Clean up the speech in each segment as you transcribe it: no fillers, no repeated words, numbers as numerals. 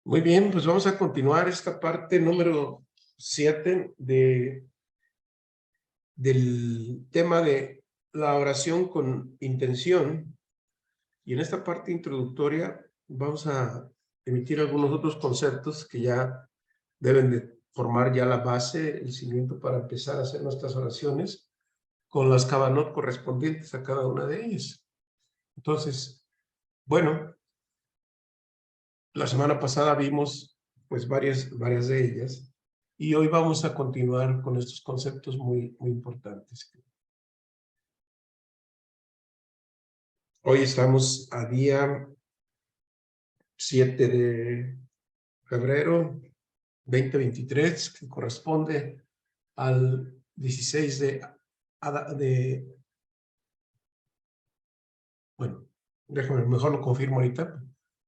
Muy bien, pues vamos a continuar esta parte número 7 del tema de la oración con intención. Y en esta parte introductoria vamos a emitir algunos otros conceptos que ya deben de formar ya la base, el cimiento para empezar a hacer nuestras oraciones con las cabanot correspondientes a cada una de ellas. Entonces, bueno, la semana pasada vimos pues varias de ellas y hoy vamos a continuar con estos conceptos muy importantes. Hoy estamos a día 7 de febrero 2023, que corresponde al 16 bueno, déjame, mejor lo confirmo ahorita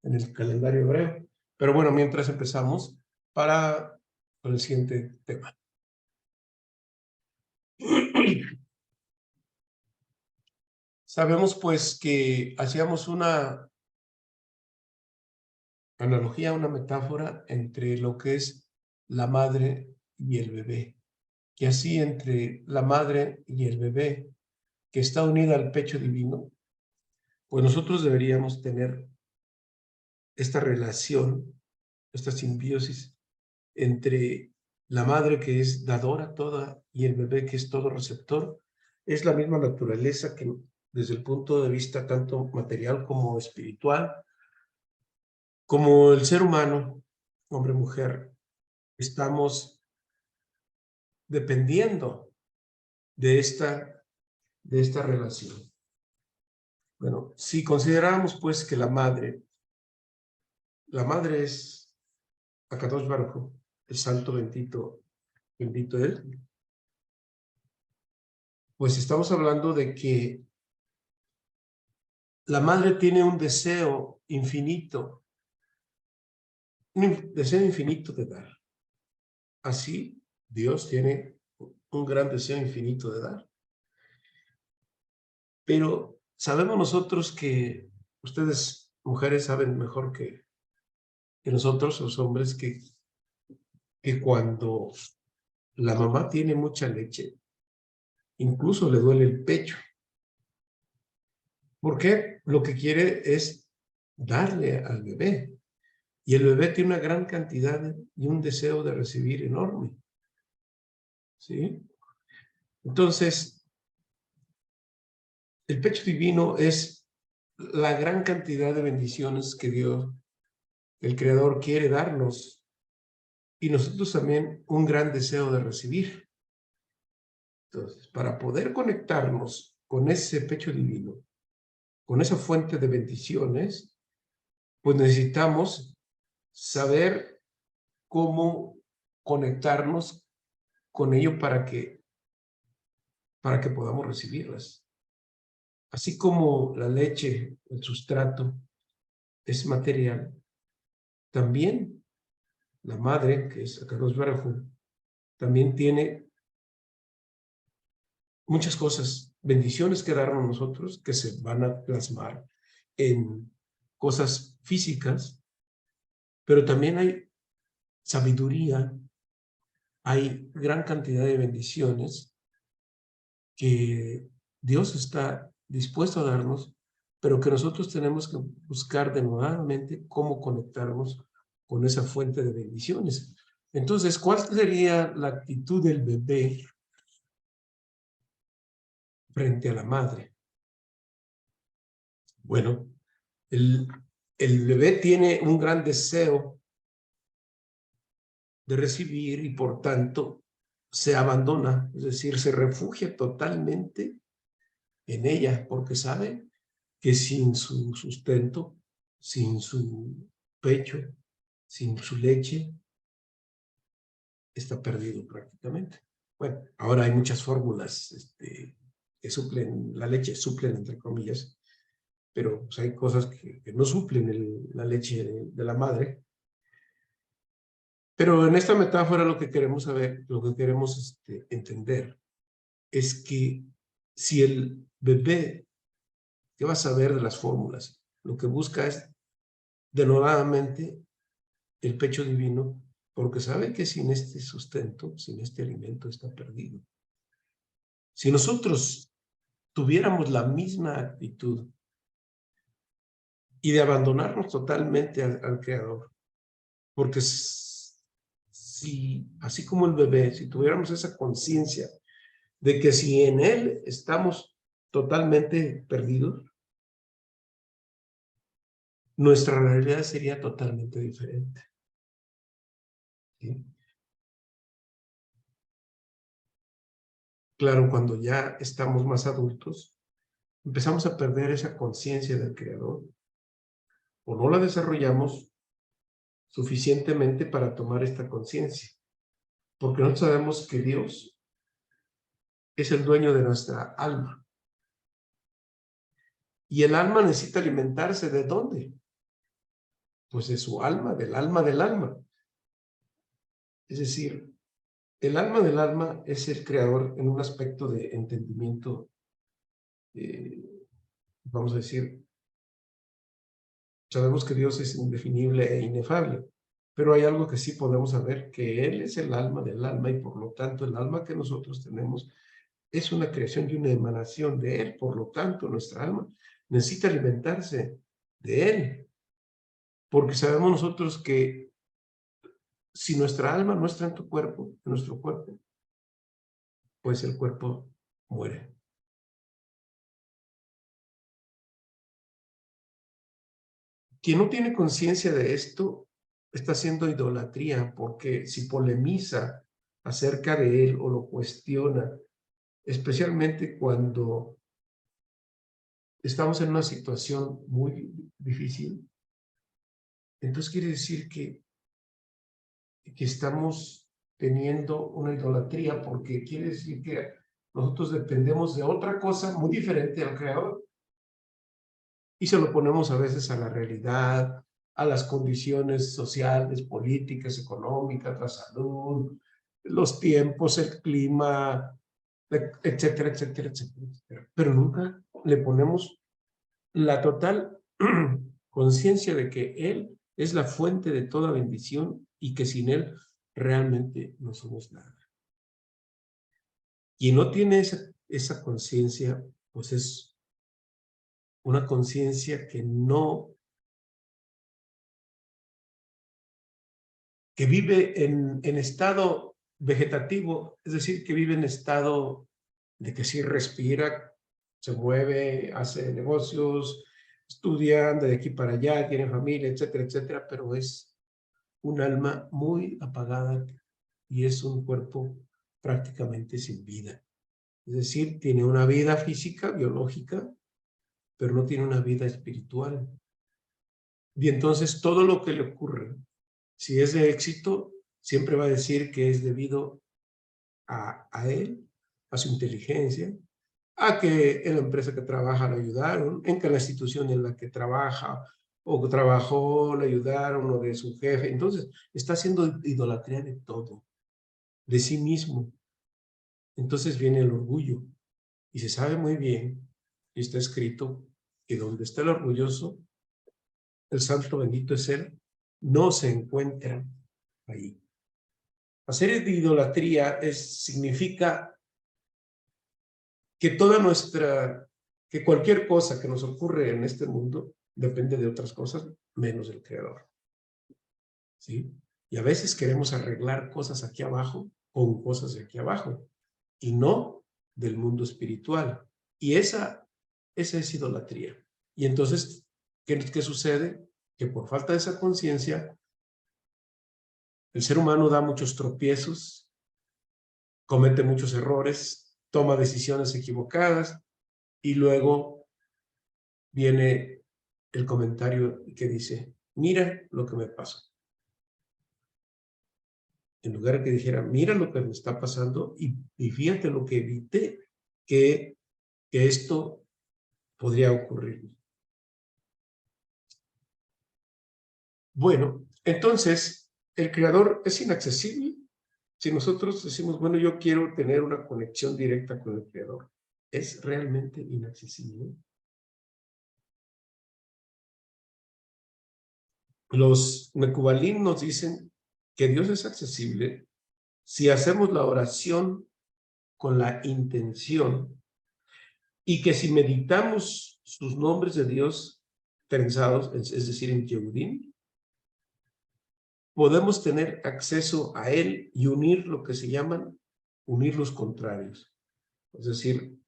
en el calendario hebreo. Pero bueno, mientras empezamos con el siguiente tema. Sabemos pues que hacíamos una analogía, una metáfora entre lo que es la madre y el bebé. Que así entre la madre y el bebé, que está unida al pecho divino, pues nosotros deberíamos tener esta relación, esta simbiosis entre la madre que es dadora toda y el bebé que es todo receptor. Es la misma naturaleza que desde el punto de vista tanto material como espiritual, como el ser humano, hombre, mujer, estamos dependiendo de esta relación. Bueno, si consideramos pues que la madre es Akadosh Baruj Hu, el santo bendito él, pues estamos hablando de que la madre tiene un deseo infinito de dar. Así, Dios tiene un gran deseo infinito de dar. Pero sabemos nosotros que ustedes, mujeres, saben mejor que nosotros, los hombres, que cuando la mamá tiene mucha leche, incluso le duele el pecho. ¿Por qué? Lo que quiere es darle al bebé. Y el bebé tiene una gran cantidad y un deseo de recibir enorme. ¿Sí? Entonces, el pecho divino es la gran cantidad de bendiciones que Dios, el Creador, quiere darnos. Y nosotros también un gran deseo de recibir. Entonces, para poder conectarnos con ese pecho divino, con esa fuente de bendiciones, pues necesitamos saber cómo conectarnos con ello para que podamos recibirlas. Así como la leche, el sustrato, es material, también la madre, que es Akadosh Baruj Hu, también tiene muchas cosas, bendiciones que darnos nosotros, que se van a plasmar en cosas físicas, pero también hay sabiduría, hay gran cantidad de bendiciones que Dios está dispuesto a darnos, pero que nosotros tenemos que buscar denodadamente cómo conectarnos con esa fuente de bendiciones. Entonces, ¿cuál sería la actitud del bebé frente a la madre? Bueno, el bebé tiene un gran deseo de recibir y por tanto se abandona, es decir, se refugia totalmente en ella porque sabe que sin su sustento, sin su pecho, sin su leche, está perdido prácticamente. Bueno, ahora hay muchas fórmulas que suplen la leche, suplen entre comillas, pero pues, hay cosas que no suplen la leche de la madre. Pero en esta metáfora lo que queremos saber, lo que queremos entender, es que si el bebé ¿Qué va a saber de las fórmulas? Lo que busca es denodadamente el pecho divino, porque sabe que sin este sustento, sin este alimento, está perdido. Si nosotros tuviéramos la misma actitud y de abandonarnos totalmente al Creador, porque si, así como el bebé, si tuviéramos esa conciencia de que si en Él estamos totalmente perdidos, nuestra realidad sería totalmente diferente. ¿Sí? Claro, cuando ya estamos más adultos, empezamos a perder esa conciencia del Creador, o no la desarrollamos suficientemente para tomar esta conciencia, porque no sabemos que Dios es el dueño de nuestra alma. Y el alma necesita alimentarse ¿de dónde? Pues de su alma, del alma del alma. Es decir, el alma del alma es el creador en un aspecto de entendimiento, vamos a decir, sabemos que Dios es indefinible e inefable, pero hay algo que sí podemos saber, que Él es el alma del alma y por lo tanto el alma que nosotros tenemos es una creación y una emanación de Él, por lo tanto nuestra alma necesita alimentarse de Él, porque sabemos nosotros que si nuestra alma no está en tu cuerpo, en nuestro cuerpo, pues el cuerpo muere. Quien no tiene conciencia de esto está haciendo idolatría, porque si polemiza acerca de él o lo cuestiona, especialmente cuando estamos en una situación muy difícil, entonces quiere decir que estamos teniendo una idolatría, porque quiere decir que nosotros dependemos de otra cosa muy diferente al Creador. Y se lo ponemos a veces a la realidad, a las condiciones sociales, políticas, económicas, la salud, los tiempos, el clima, etcétera, etcétera, etcétera, etcétera. Pero nunca le ponemos la total conciencia de que Él es la fuente de toda bendición y que sin Él realmente no somos nada. Quien no tiene esa conciencia, pues es una conciencia que vive en estado vegetativo, es decir, que vive en estado de que sí respira, se mueve, hace negocios, estudia, anda de aquí para allá, tiene familia, etcétera, etcétera, pero es un alma muy apagada y es un cuerpo prácticamente sin vida. Es decir, tiene una vida física, biológica, pero no tiene una vida espiritual. Y entonces todo lo que le ocurre, si es de éxito, siempre va a decir que es debido a él, a su inteligencia, a que en la empresa que trabaja le ayudaron, en que la institución en la que trabaja o trabajó le ayudaron, o de su jefe. Entonces, está haciendo idolatría de todo, de sí mismo. Entonces viene el orgullo. Y se sabe muy bien, y está escrito, que donde está el orgulloso, el santo bendito es él, no se encuentra ahí. Hacer de idolatría significa que que cualquier cosa que nos ocurre en este mundo depende de otras cosas menos del Creador. ¿Sí? Y a veces queremos arreglar cosas aquí abajo con cosas de aquí abajo y no del mundo espiritual. Y esa es idolatría. Y entonces, ¿qué sucede? Que por falta de esa conciencia, el ser humano da muchos tropiezos, comete muchos errores, toma decisiones equivocadas y luego viene el comentario que dice, mira lo que me pasó. En lugar de que dijera, mira lo que me está pasando y fíjate lo que evité que esto podría ocurrir. Bueno, entonces, el Creador es inaccesible. Si nosotros decimos, bueno, yo quiero tener una conexión directa con el Creador, ¿es realmente inaccesible? Los Mekubalim nos dicen que Dios es accesible si hacemos la oración con la intención y que si meditamos sus nombres de Dios trenzados, es decir, en Yehudim, podemos tener acceso a Él y unir lo que se llaman unir los contrarios. Es decir,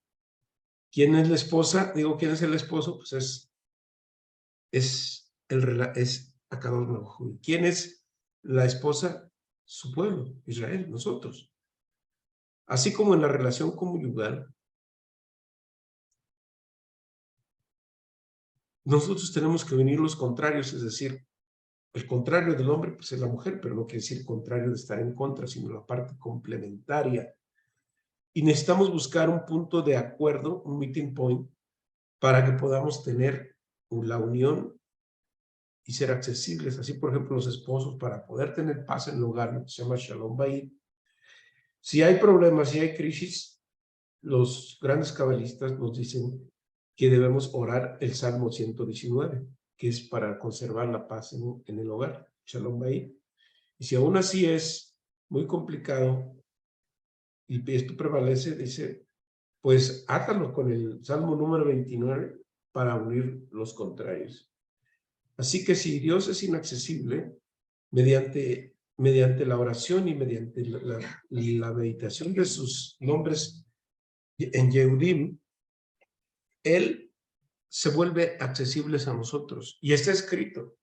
¿quién es la esposa? Digo, ¿quién es el esposo? Pues es Akadosh Baruj Hu. ¿Quién es la esposa? Su pueblo, Israel, nosotros. Así como en la relación conyugal, nosotros tenemos que unir los contrarios, es decir, el contrario del hombre pues es la mujer, pero no quiere decir contrario de estar en contra, sino la parte complementaria. Y necesitamos buscar un punto de acuerdo, un meeting point, para que podamos tener la unión y ser accesibles. Así, por ejemplo, los esposos, para poder tener paz en el hogar, lo que se llama Shalom Bayit. Si hay problemas, si hay crisis, los grandes cabalistas nos dicen que debemos orar el Salmo 119, que es para conservar la paz en el hogar, Shalom Bayit. Y si aún así es muy complicado y esto prevalece, dice, pues átalo con el Salmo número 29 para unir los contrarios. Así que si Dios es inaccesible, mediante la oración y mediante la meditación de sus nombres en Yehudim, Él se vuelve accesible a nosotros. Y está escrito,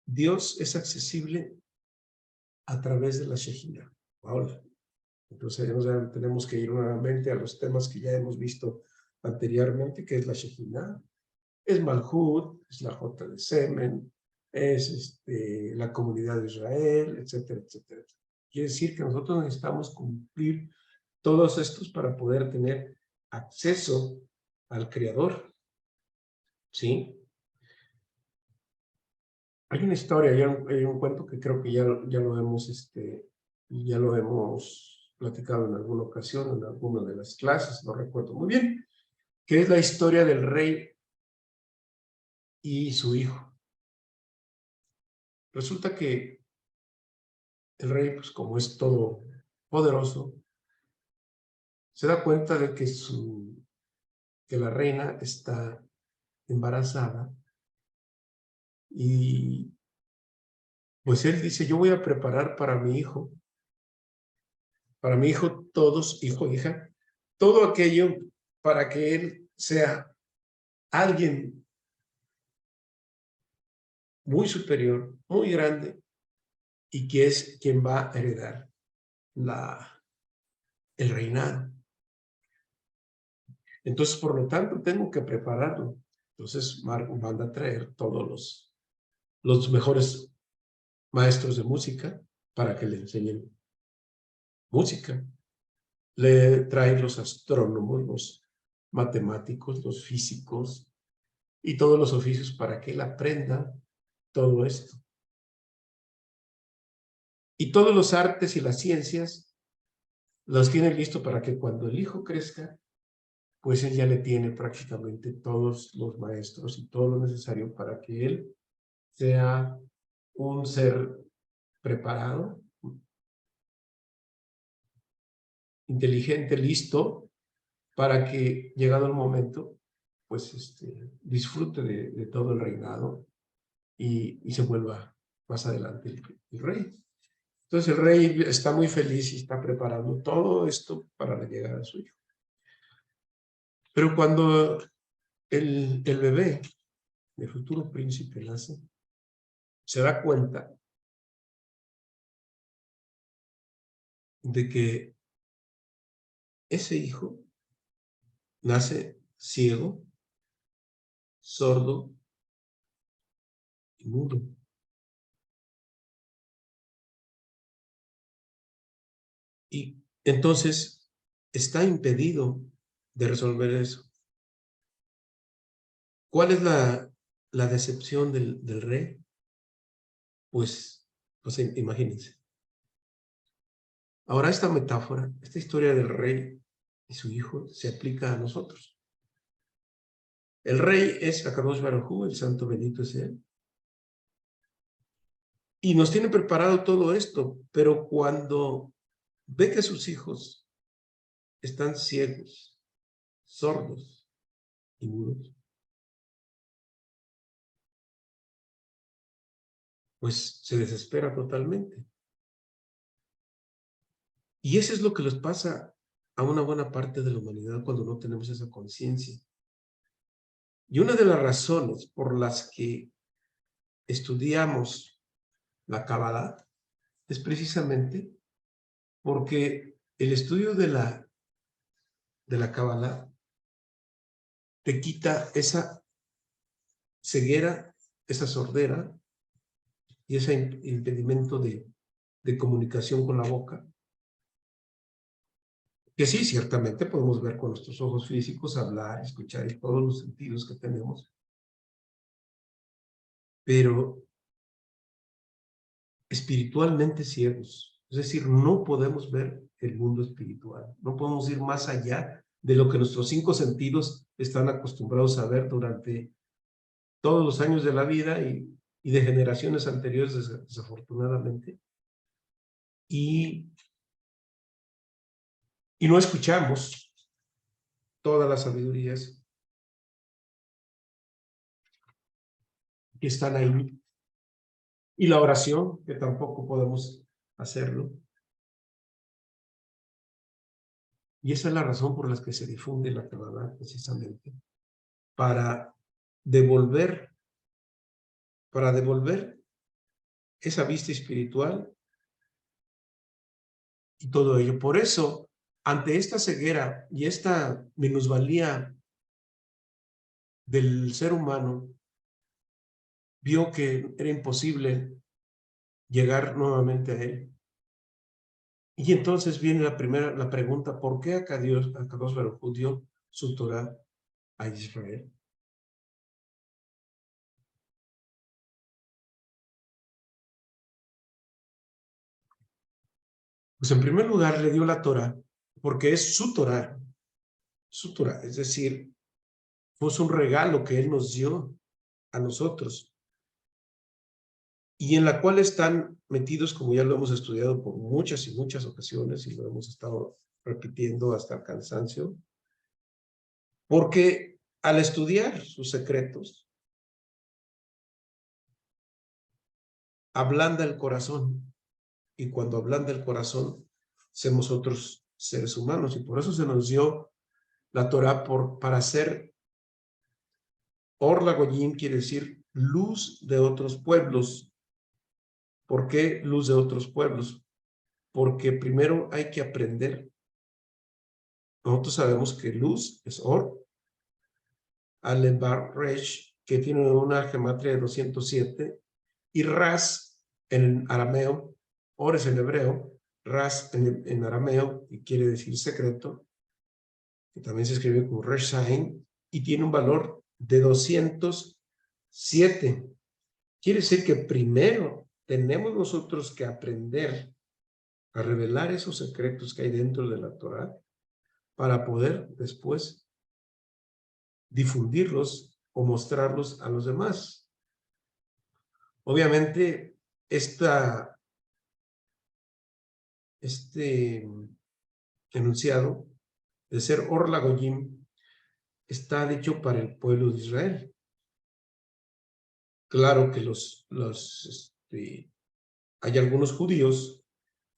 Dios es accesible a través de la Shejina. Ahora, entonces tenemos que ir nuevamente a los temas que ya hemos visto anteriormente, que es la Shejina, es Malhut, es la Jota de Semen, es la comunidad de Israel, etcétera, etcétera. Quiere decir que nosotros necesitamos cumplir todos estos para poder tener acceso al Creador, ¿sí? Hay una historia, hay un cuento que creo que ya lo hemos platicado en alguna ocasión, en alguna de las clases, no recuerdo muy bien, que es la historia del rey y su hijo. Resulta que el rey, pues como es todo poderoso, se da cuenta de que la reina está embarazada y pues él dice, yo voy a preparar para mi hijo todos, hijo, hija, todo aquello para que él sea alguien muy superior, muy grande, y que es quien va a heredar el reinado. Entonces, por lo tanto, tengo que prepararlo. Entonces, Marco manda a traer todos los mejores maestros de música para que le enseñen música. Le traen los astrónomos, los matemáticos, los físicos y todos los oficios para que él aprenda todo esto. Y todos los artes y las ciencias los tiene listo para que cuando el hijo crezca, pues él ya le tiene prácticamente todos los maestros y todo lo necesario para que él sea un ser preparado, inteligente, listo, para que llegado el momento, pues disfrute de todo el reinado y se vuelva más adelante el rey. Entonces el rey está muy feliz y está preparando todo esto para la llegada de su hijo. Pero cuando el bebé, el futuro príncipe, nace, se da cuenta de que ese hijo nace ciego, sordo y mudo. Y entonces está impedido de resolver eso. ¿Cuál es la decepción del rey? Pues imagínense. Ahora esta metáfora, esta historia del rey y su hijo se aplica a nosotros. El rey es Akadosh Baruj Hu, el santo bendito es él. Y nos tiene preparado todo esto, pero cuando ve que sus hijos están ciegos, sordos y mudos, pues se desespera totalmente. Y eso es lo que les pasa a una buena parte de la humanidad cuando no tenemos esa conciencia. Y una de las razones por las que estudiamos la Kabbalah es precisamente porque el estudio de la Kabbalah te quita esa ceguera, esa sordera y ese impedimento de comunicación con la boca. Que sí, ciertamente podemos ver con nuestros ojos físicos, hablar, escuchar y todos los sentidos que tenemos. Pero espiritualmente ciegos. Es decir, no podemos ver el mundo espiritual. No podemos ir más allá de lo que nuestros 5 sentidos están acostumbrados a ver durante todos los años de la vida y de generaciones anteriores, desafortunadamente. Y no escuchamos todas las sabidurías que están ahí. Y la oración, que tampoco podemos hacerlo. Y esa es la razón por la que se difunde la Kabbalah, precisamente, para devolver esa vista espiritual y todo ello. Por eso, ante esta ceguera y esta minusvalía del ser humano, vio que era imposible llegar nuevamente a él. Y entonces viene la pregunta, ¿por qué Akadosh Baruj Hu dio su Torah a Israel? Pues en primer lugar le dio la Torah porque es su Torah, es decir, fue un regalo que él nos dio a nosotros y en la cual están metidos, como ya lo hemos estudiado por muchas y muchas ocasiones y lo hemos estado repitiendo hasta el cansancio, porque al estudiar sus secretos, ablanda el corazón y cuando ablanda el corazón, somos otros seres humanos y por eso se nos dio la Torah para ser Or Lagoyim, quiere decir luz de otros pueblos. ¿Por qué luz de otros pueblos? Porque primero hay que aprender. Nosotros sabemos que luz es Or, Alebar Resh, que tiene una gematria de 207, y Ras en arameo, Or es en hebreo, Ras en arameo, y quiere decir secreto, que también se escribe como Reshain, y tiene un valor de 207. Quiere decir que primero tenemos nosotros que aprender a revelar esos secretos que hay dentro de la Torah para poder después difundirlos o mostrarlos a los demás. Obviamente, este enunciado de ser Or Lagoyim está dicho para el pueblo de Israel. Claro que hay algunos judíos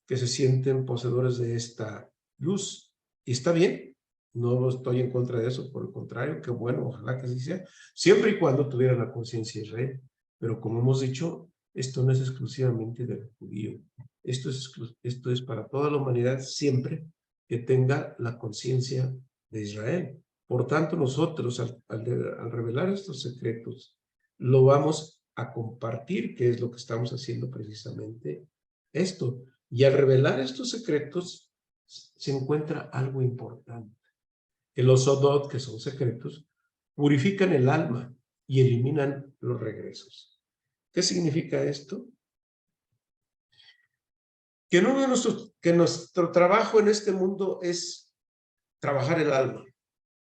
que se sienten poseedores de esta luz. Y está bien, no estoy en contra de eso, por el contrario, qué bueno, ojalá que así sea, siempre y cuando tuviera la conciencia de Israel. Pero como hemos dicho, esto no es exclusivamente del judío. Esto es para toda la humanidad siempre que tenga la conciencia de Israel. Por tanto, nosotros al revelar estos secretos, lo vamos a compartir, que es lo que estamos haciendo precisamente esto. Y al revelar estos secretos, se encuentra algo importante. Que los sodot, que son secretos, purifican el alma y eliminan los regresos. ¿Qué significa esto? Que nuestro trabajo en este mundo es trabajar el alma,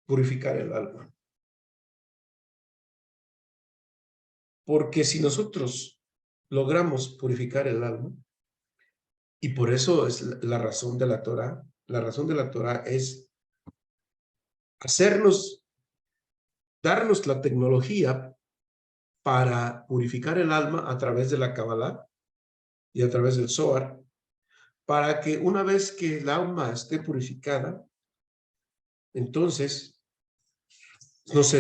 purificar el alma. Porque si nosotros logramos purificar el alma, y por eso es la razón de la Torah es darnos la tecnología para purificar el alma a través de la Kabbalah y a través del Zohar, para que una vez que el alma esté purificada, entonces nos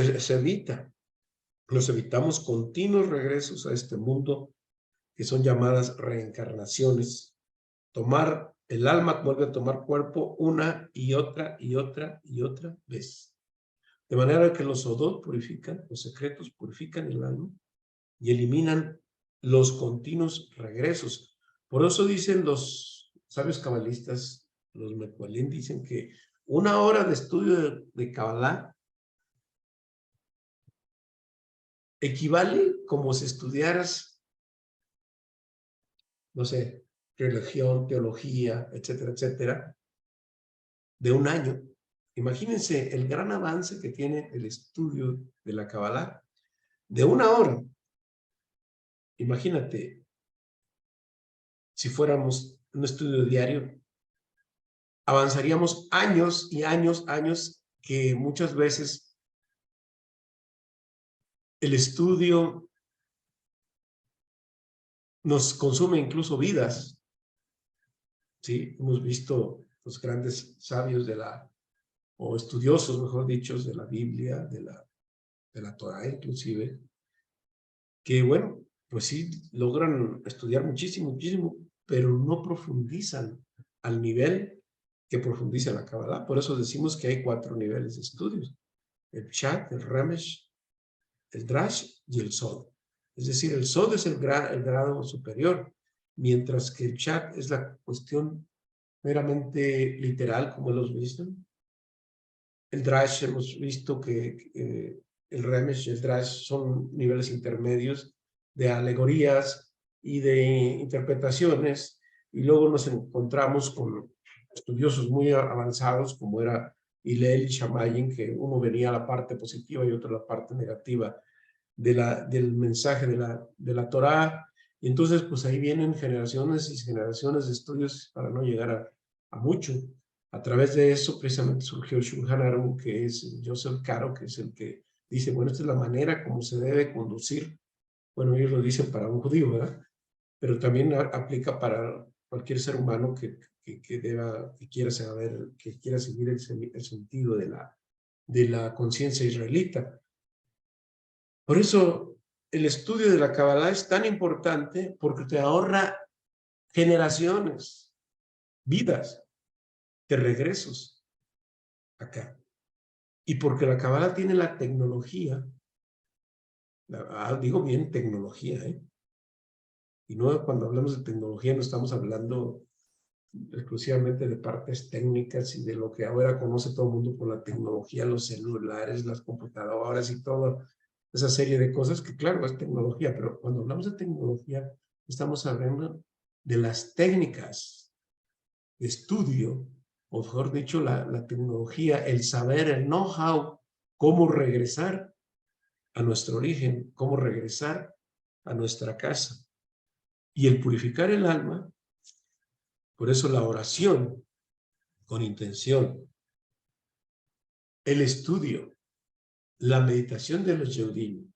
evitamos continuos regresos a este mundo, que son llamadas reencarnaciones. El alma vuelve a tomar cuerpo una y otra y otra y otra vez. De manera que los Sodot purifican, los secretos purifican el alma y eliminan los continuos regresos. Por eso dicen los sabios cabalistas, los Mecualín, dicen que 1 hora de estudio de Kabbalah equivale como si estudiaras, no sé, religión, teología, etcétera, etcétera, de 1 año. Imagínense el gran avance que tiene el estudio de la Kabbalah de 1 hora. Imagínate, si fuéramos un estudio diario, avanzaríamos años y años, que muchas veces el estudio nos consume incluso vidas. ¿Sí? Hemos visto los grandes sabios o estudiosos, mejor dicho, de la Biblia, de la Torah inclusive, que bueno, pues sí, logran estudiar muchísimo, muchísimo, pero no profundizan al nivel que profundiza la Kabbalah. Por eso decimos que hay 4 niveles de estudios: el Pshat, el Remesh, el Drash y el Sod. Es decir, el Sod es el grado superior, mientras que el Pshat es la cuestión meramente literal, como hemos visto. El Drash hemos visto que el Remesh y el Drash son niveles intermedios de alegorías y de interpretaciones, y luego nos encontramos con estudiosos muy avanzados como era Hillel y Shammai, que uno venía a la parte positiva y otro a la parte negativa del mensaje de la Torá, y entonces pues ahí vienen generaciones y generaciones de estudios para no llegar a mucho. A través de eso precisamente surgió el Shulchan Aruch, que es Joseph Caro, que es el que dice, bueno, esta es la manera como se debe conducir. Bueno, ellos lo dicen para un judío, ¿verdad? Pero también aplica para cualquier ser humano que quiera saber, que quiera seguir el sentido de la conciencia israelita. Por eso el estudio de la Kabbalah es tan importante, porque te ahorra generaciones, vidas de regresos acá. Y porque la Kabbalah tiene la tecnología, digo bien tecnología, y no, cuando hablamos de tecnología no estamos hablando exclusivamente de partes técnicas y de lo que ahora conoce todo el mundo por la tecnología, los celulares, las computadoras y toda esa serie de cosas que claro, es tecnología, pero cuando hablamos de tecnología estamos hablando de las técnicas de estudio, o mejor dicho, la tecnología, el saber, el know-how, cómo regresar a nuestro origen, cómo regresar a nuestra casa. Y el purificar el alma, por eso la oración con intención, el estudio, la meditación de los Yehudim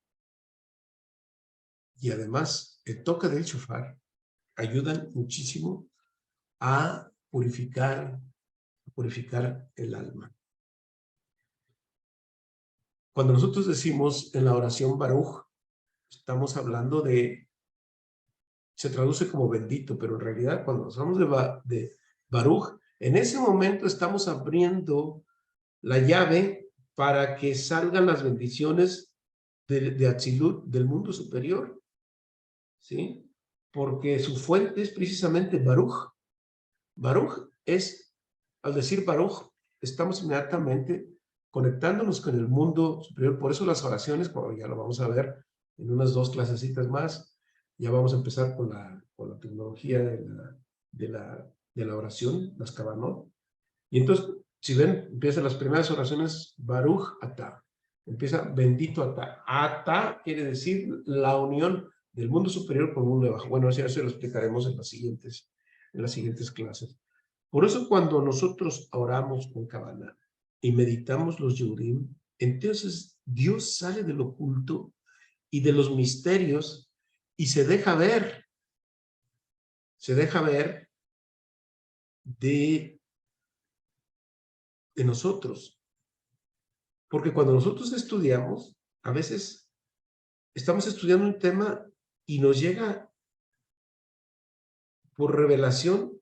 y además el toque del shofar ayudan muchísimo a purificar el alma. Cuando nosotros decimos en la oración Baruch, estamos hablando se traduce como bendito, pero en realidad cuando nos hablamos de Baruch, en ese momento estamos abriendo la llave para que salgan las bendiciones de Atzilut, del mundo superior, ¿sí? Porque su fuente es precisamente Baruch. Baruch es, al decir Baruch, estamos inmediatamente conectándonos con el mundo superior. Por eso las oraciones, como ya lo vamos a ver en unas 2 clasecitas más, ya vamos a empezar con la tecnología de la oración, las Kavanot. Y entonces, si ven, empiezan las primeras oraciones, Baruch Atah. Empieza bendito Ata. Ata quiere decir la unión del mundo superior con el mundo de abajo. Bueno, eso ya se lo explicaremos en las siguientes clases. Por eso cuando nosotros oramos con Kabbalah y meditamos los Yehudim, entonces Dios sale del oculto y de los misterios y se deja ver de nosotros. Porque cuando nosotros estudiamos, a veces estamos estudiando un tema y nos llega por revelación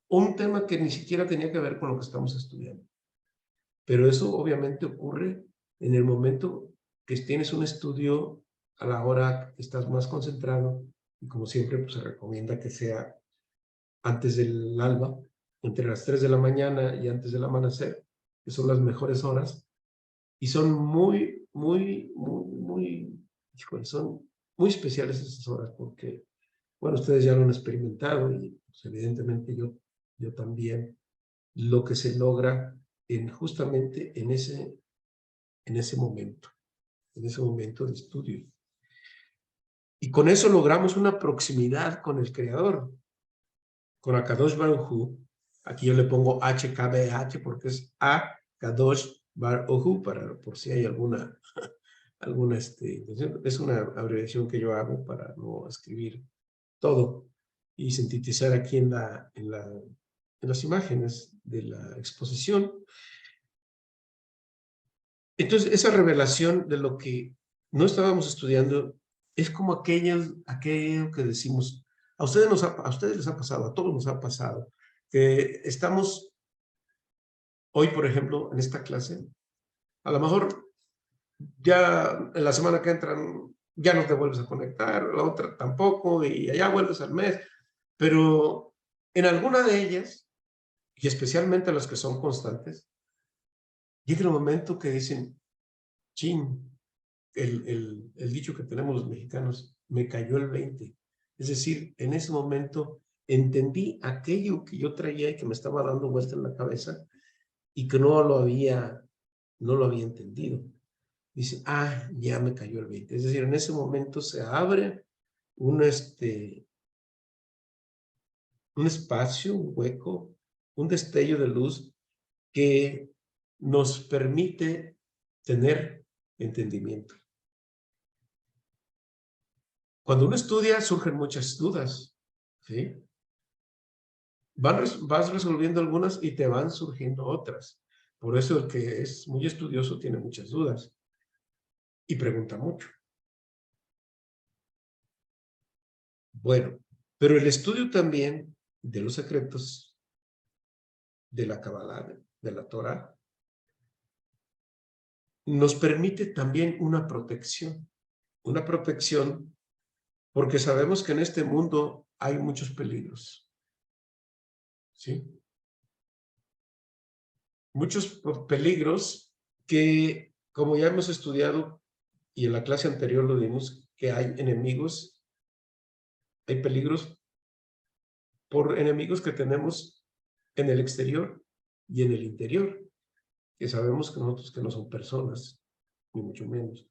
un tema que ni siquiera tenía que ver con lo que estamos estudiando. Pero eso obviamente ocurre en el momento que tienes un estudio a la hora que estás más concentrado y como siempre pues, se recomienda que sea antes del alba, entre las 3 de la mañana y antes del amanecer, que son las mejores horas, y son son muy especiales esas horas porque, bueno, ustedes ya lo han experimentado y pues, evidentemente yo también, lo que se logra justamente en ese momento de estudio. Y con eso logramos una proximidad con el Creador, con Akadosh Baruj Hu. Aquí yo le pongo HKBH porque es A Kadosh Baruj Hu, por si hay alguna es una abreviación que yo hago para no escribir todo y sintetizar aquí en las imágenes de la exposición. Entonces, esa revelación de lo que no estábamos estudiando es como aquello que decimos, a ustedes les ha pasado, a todos nos ha pasado, que estamos hoy, por ejemplo, en esta clase, a lo mejor ya en la semana que entran ya no te vuelves a conectar, la otra tampoco, y allá vuelves al mes, pero en alguna de ellas, y especialmente las que son constantes, llega el momento que dicen, chin, el dicho que tenemos los mexicanos, me cayó el 20. Es decir, en ese momento entendí aquello que yo traía y que me estaba dando vuelta en la cabeza y que no lo había entendido. Dice, ya me cayó el 20. Es decir, en ese momento se abre un espacio, un hueco, un destello de luz que nos permite tener entendimiento. Cuando uno estudia, surgen muchas dudas, ¿sí? Vas resolviendo algunas y te van surgiendo otras. Por eso el que es muy estudioso tiene muchas dudas y pregunta mucho. Bueno, pero el estudio también de los secretos de la Kabbalah, de la Torah, nos permite también una protección porque sabemos que en este mundo hay muchos peligros, ¿sí? Muchos peligros que, como ya hemos estudiado y en la clase anterior lo vimos, que hay enemigos, hay peligros por enemigos que tenemos en el exterior y en el interior, que sabemos que nosotros que no son personas, ni mucho menos,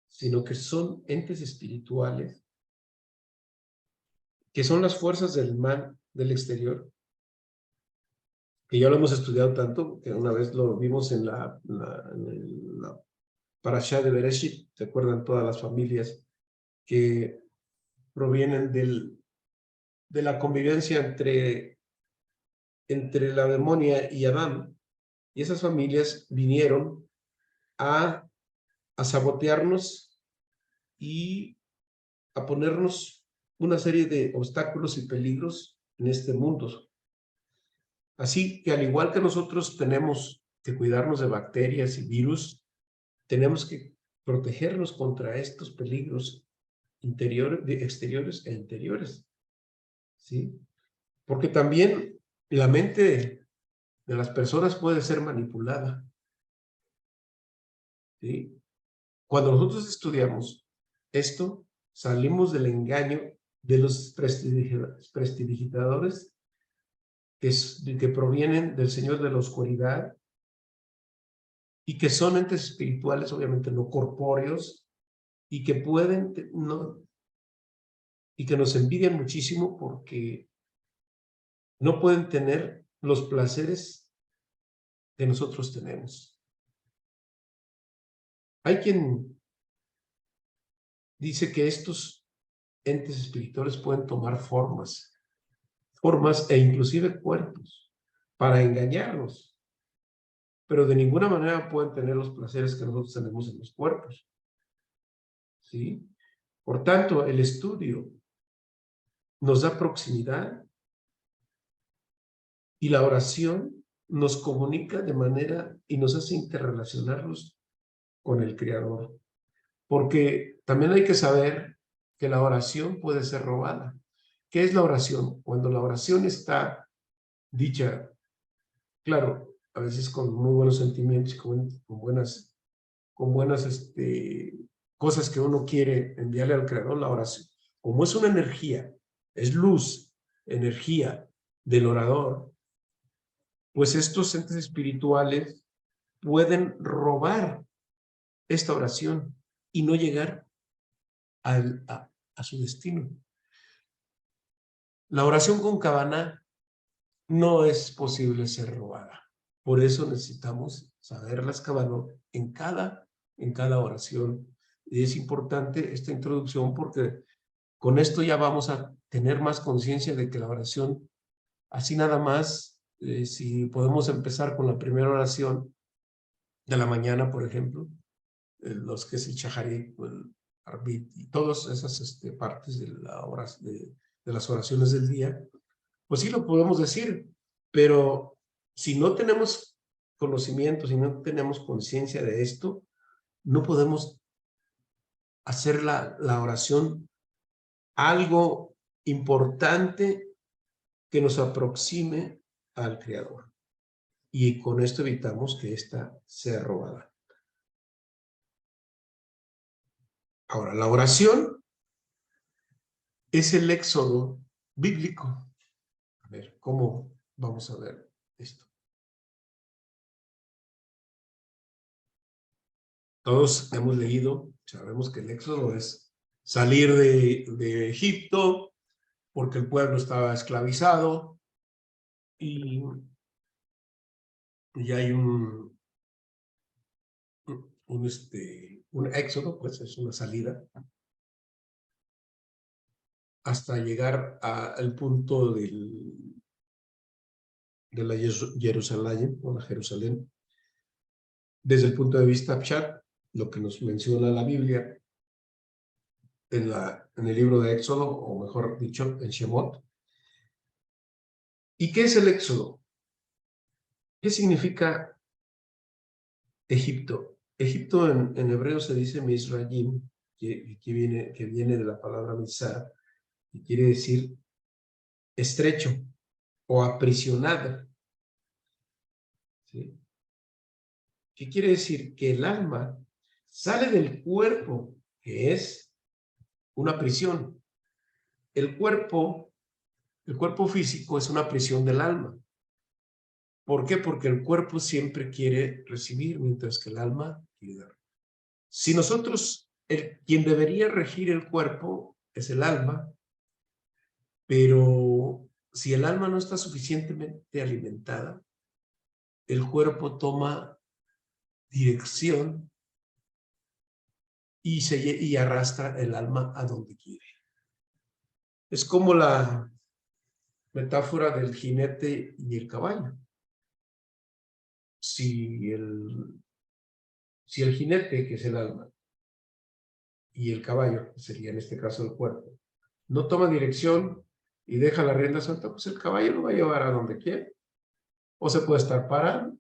sino que son entes espirituales, que son las fuerzas del mal del exterior, que ya lo hemos estudiado tanto, que una vez lo vimos en la Parashá de Bereshit, ¿se acuerdan todas las familias que provienen de la convivencia entre la demonia y Adán? Y esas familias vinieron a sabotearnos y a ponernos una serie de obstáculos y peligros en este mundo. Así que al igual que nosotros tenemos que cuidarnos de bacterias y virus, tenemos que protegernos contra estos peligros exteriores e interiores, ¿sí? Porque también la mente de las personas puede ser manipulada, ¿sí? Cuando nosotros estudiamos esto, salimos del engaño de los prestidigitadores que provienen del Señor de la Oscuridad y que son entes espirituales, obviamente no corpóreos, y que pueden, y que nos envidian muchísimo porque no pueden tener los placeres que nosotros tenemos. Hay quien dice que estos entes espirituales pueden tomar formas e inclusive cuerpos para engañarnos, pero de ninguna manera pueden tener los placeres que nosotros tenemos en los cuerpos, ¿sí? Por tanto, el estudio nos da proximidad y la oración nos comunica de manera y nos hace interrelacionarnos con el Creador. Porque también hay que saber que la oración puede ser robada. ¿Qué es la oración? Cuando la oración está dicha, claro, a veces con muy buenos sentimientos, con buenas cosas que uno quiere enviarle al Creador, la oración. Como es una energía, es luz, energía del orador, pues estos entes espirituales pueden robar esta oración y no llegar a su destino. La oración con Kavaná no es posible ser robada. Por eso necesitamos saber las Kavanot en cada oración. Y es importante esta introducción porque con esto ya vamos a tener más conciencia de que la oración, así nada más, si podemos empezar con la primera oración de la mañana, por ejemplo, los que es el Shaharit, el Arbit y todas esas partes de las oraciones del día, pues sí lo podemos decir, pero si no tenemos conocimiento, si no tenemos conciencia de esto, no podemos hacer la oración algo importante que nos aproxime al Creador. Y con esto evitamos que ésta sea robada. Ahora, la oración es el éxodo bíblico. A ver, ¿cómo vamos a ver esto? Todos hemos leído, sabemos que el éxodo es salir de Egipto porque el pueblo estaba esclavizado y hay un éxodo, pues es una salida hasta llegar al punto de la Jerusalén, o la Jerusalén, desde el punto de vista Pshat, lo que nos menciona la Biblia en el libro de Éxodo, o mejor dicho, en Shemot. ¿Y qué es el Éxodo? ¿Qué significa Egipto? Egipto en hebreo se dice Mizrayim, que viene de la palabra Mizar, y quiere decir estrecho o aprisionado. ¿Sí? ¿Qué quiere decir? Que el alma sale del cuerpo, que es una prisión. El cuerpo físico es una prisión del alma. ¿Por qué? Porque el cuerpo siempre quiere recibir, mientras que el alma quiere dar. Si nosotros, quien debería regir el cuerpo es el alma, pero si el alma no está suficientemente alimentada, el cuerpo toma dirección y arrastra el alma a donde quiere. Es como la metáfora del jinete y el caballo. Si el jinete, que es el alma, y el caballo, que sería en este caso el cuerpo, no toma dirección y deja la rienda suelta, pues el caballo lo va a llevar a donde quiere. O se puede estar parado,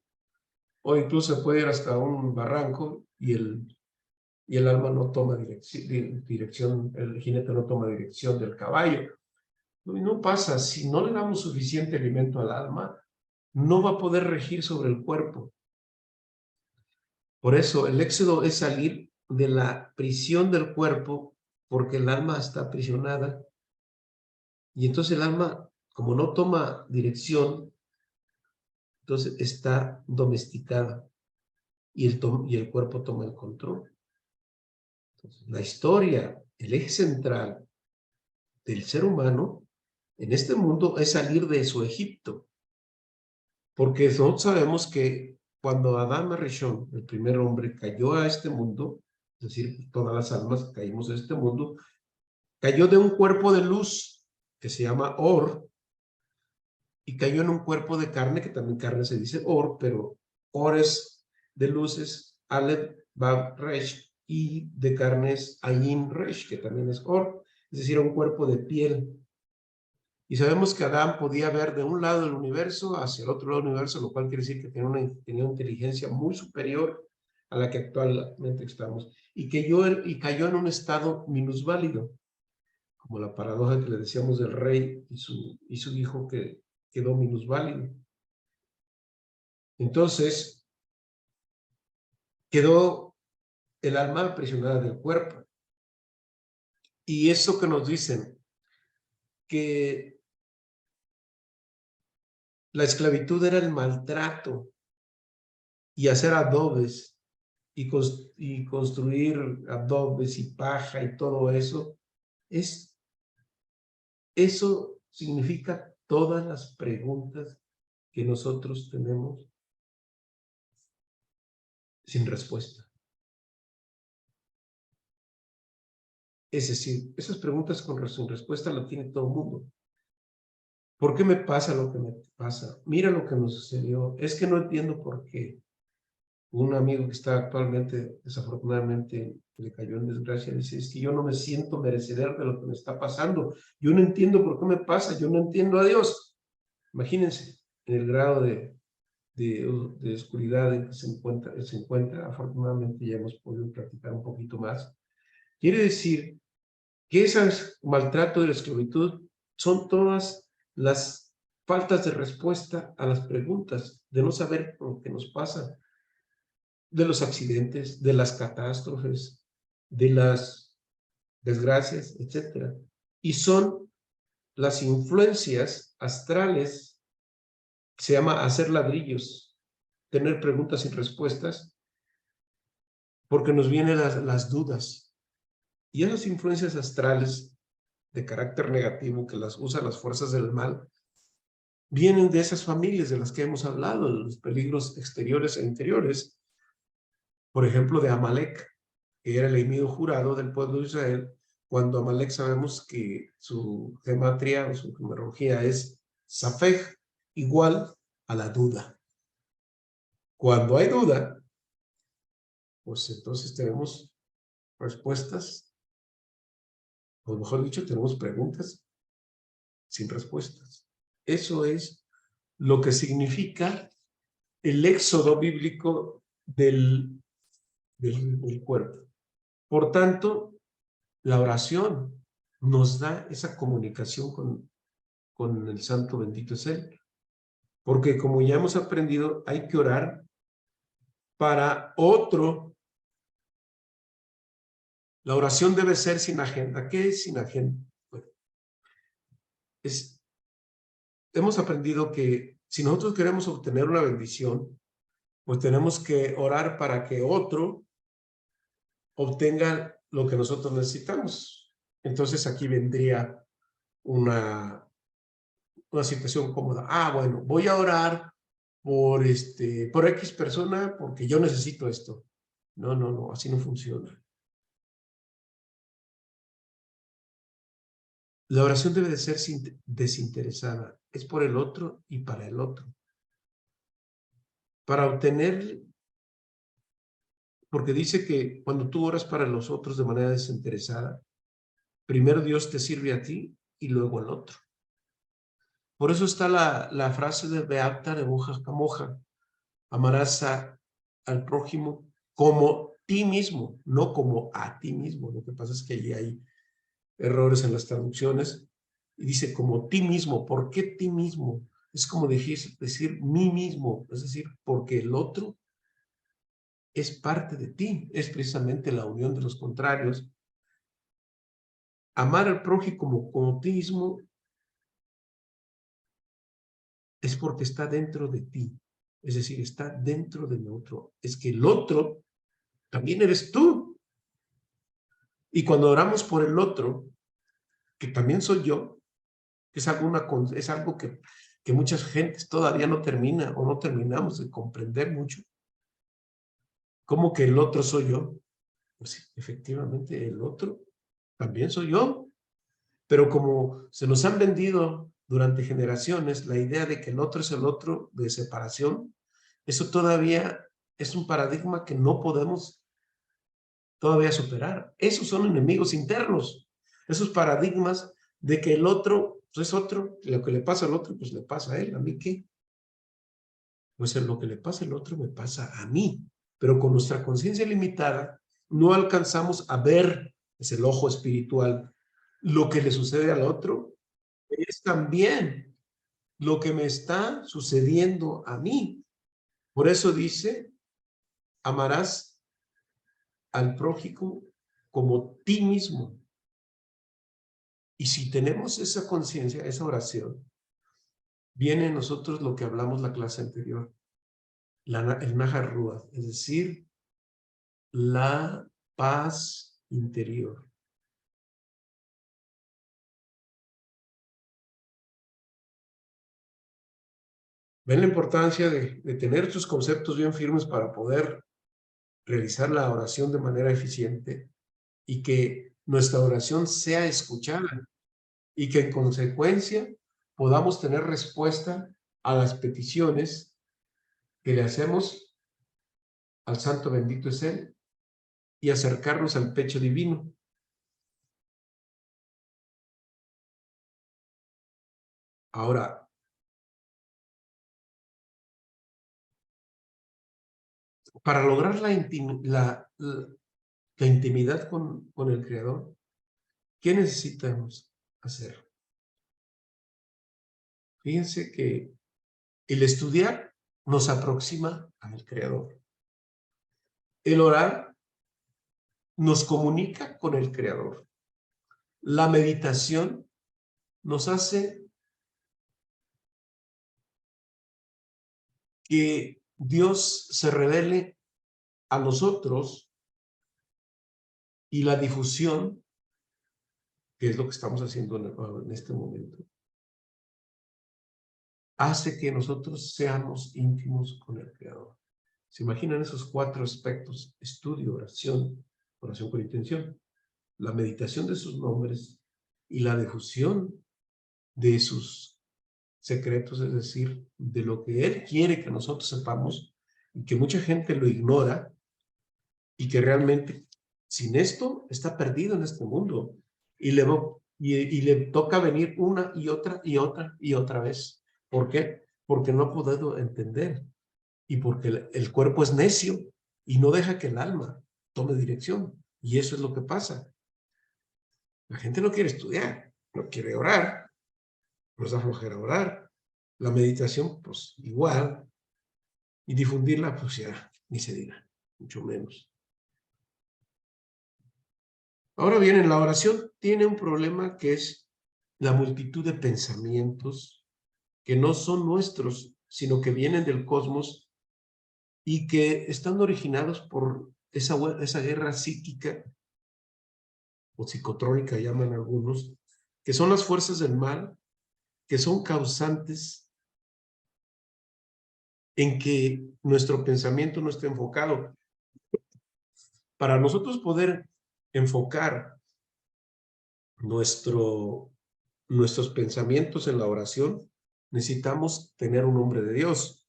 o incluso puede ir hasta un barranco y el alma no toma dirección, el jinete no toma dirección del caballo. No pasa, si no le damos suficiente alimento al alma, no va a poder regir sobre el cuerpo. Por eso el éxodo es salir de la prisión del cuerpo, porque el alma está aprisionada. Y entonces el alma, como no toma dirección, entonces está domesticada. y el cuerpo toma el control. Entonces, la historia, el eje central del ser humano en este mundo es salir de su Egipto. Porque nosotros sabemos que cuando Adán Arishon, el primer hombre, cayó a este mundo, es decir, todas las almas caímos a este mundo, cayó de un cuerpo de luz que se llama Or, y cayó en un cuerpo de carne, que también carne se dice Or, pero Or es de luces, Aleph, Bab, Resh, y de carne es Ayin, Resh, que también es Or, es decir, un cuerpo de piel. Y sabemos que Adán podía ver de un lado del universo hacia el otro lado del universo, lo cual quiere decir que tenía una inteligencia muy superior a la que actualmente estamos. Y cayó en un estado minusválido, como la paradoja que le decíamos del rey y su hijo que quedó minusválido. Entonces, quedó el alma aprisionada del cuerpo. Y eso que nos dicen, que la esclavitud era el maltrato y hacer adobes y construir adobes y paja y todo eso, eso significa todas las preguntas que nosotros tenemos sin respuesta. Es decir, esas preguntas sin respuesta las tiene todo el mundo. ¿Por qué me pasa lo que me pasa? Mira lo que nos sucedió. Es que no entiendo por qué. Un amigo que está actualmente, desafortunadamente, le cayó en desgracia, dice, es que yo no me siento merecedor de lo que me está pasando. Yo no entiendo por qué me pasa. Yo no entiendo a Dios. Imagínense en el grado de oscuridad en que se encuentra. Afortunadamente ya hemos podido practicar un poquito más. Quiere decir que ese maltrato de la esclavitud son todas las faltas de respuesta a las preguntas, de no saber lo que nos pasa, de los accidentes, de las catástrofes, de las desgracias, etc. Y son las influencias astrales, se llama hacer ladrillos, tener preguntas sin respuestas, porque nos vienen las dudas. Y esas influencias astrales de carácter negativo que las usan las fuerzas del mal, vienen de esas familias de las que hemos hablado, de los peligros exteriores e interiores. Por ejemplo, de Amalek, que era el enemigo jurado del pueblo de Israel, cuando Amalek sabemos que su gematria o su numerología es Safej, igual a la duda. Cuando hay duda, pues entonces tenemos respuestas, o mejor dicho, tenemos preguntas sin respuestas. Eso es lo que significa el éxodo bíblico del cuerpo. Por tanto, la oración nos da esa comunicación con el Santo bendito es Él. Porque como ya hemos aprendido, hay que orar para otro. La oración debe ser sin agenda. ¿Qué es sin agenda? Bueno, hemos aprendido que si nosotros queremos obtener una bendición, pues tenemos que orar para que otro obtenga lo que nosotros necesitamos. Entonces aquí vendría una situación cómoda. Bueno, voy a orar por X persona porque yo necesito esto. No, así no funciona. La oración debe de ser desinteresada. Es por el otro y para el otro. Para obtener, porque dice que cuando tú oras para los otros de manera desinteresada, primero Dios te sirve a ti y luego al otro. Por eso está la frase de Beata de Moja Camoja: amarás al prójimo como ti mismo, no como a ti mismo. Lo que pasa es que allí hay errores en las traducciones y dice como ti mismo. ¿Por qué ti mismo? Es como decir mí mismo, es decir, porque el otro es parte de ti, es precisamente la unión de los contrarios. Amar al prójimo como ti mismo es porque está dentro de ti. Es decir, está dentro del otro. Es que el otro también eres tú. Y cuando oramos por el otro, que también soy yo, que es algo que muchas gentes todavía no termina o no terminamos de comprender mucho. ¿Cómo que el otro soy yo? Pues sí, efectivamente, el otro también soy yo. Pero como se nos han vendido durante generaciones la idea de que el otro es el otro de separación, eso todavía es un paradigma que no podemos todavía superar. Esos son enemigos internos. Esos paradigmas de que el otro pues es otro, lo que le pasa al otro, pues le pasa a él. ¿A mí qué? Pues lo que le pasa al otro me pasa a mí. Pero con nuestra conciencia limitada no alcanzamos a ver, es el ojo espiritual, lo que le sucede al otro es también lo que me está sucediendo a mí. Por eso dice, amarás al prójimo como ti mismo. Y si tenemos esa conciencia, esa oración, viene en nosotros lo que hablamos la clase anterior, el Najar Ruach, es decir, la paz interior. Ven la importancia de tener estos conceptos bien firmes para poder realizar la oración de manera eficiente y que nuestra oración sea escuchada y que en consecuencia podamos tener respuesta a las peticiones que le hacemos al Santo bendito es Él y acercarnos al pecho divino. Ahora, para lograr la intimidad con el Creador, ¿qué necesitamos hacer? Fíjense que el estudiar nos aproxima al Creador. El orar nos comunica con el Creador. La meditación nos hace que Dios se revele a nosotros y la difusión, que es lo que estamos haciendo en este momento, hace que nosotros seamos íntimos con el Creador. ¿Se imaginan esos 4 aspectos? Estudio, oración, oración con intención, la meditación de sus nombres y la difusión de sus secretos, es decir, de lo que Él quiere que nosotros sepamos y que mucha gente lo ignora y que realmente sin esto está perdido en este mundo y le toca venir una y otra y otra y otra vez. ¿Por qué? Porque no ha podido entender y porque el cuerpo es necio y no deja que el alma tome dirección. Y eso es lo que pasa. La gente no quiere estudiar, no quiere orar, nos da flojera orar. La meditación, pues igual, y difundirla, pues ya, ni se diga, mucho menos. Ahora bien, en la oración tiene un problema que es la multitud de pensamientos que no son nuestros, sino que vienen del cosmos y que están originados por esa guerra psíquica o psicotrónica, llaman algunos, que son las fuerzas del mal, que son causantes en que nuestro pensamiento no esté enfocado. Para nosotros poder enfocar nuestros pensamientos en la oración, necesitamos tener un nombre de Dios.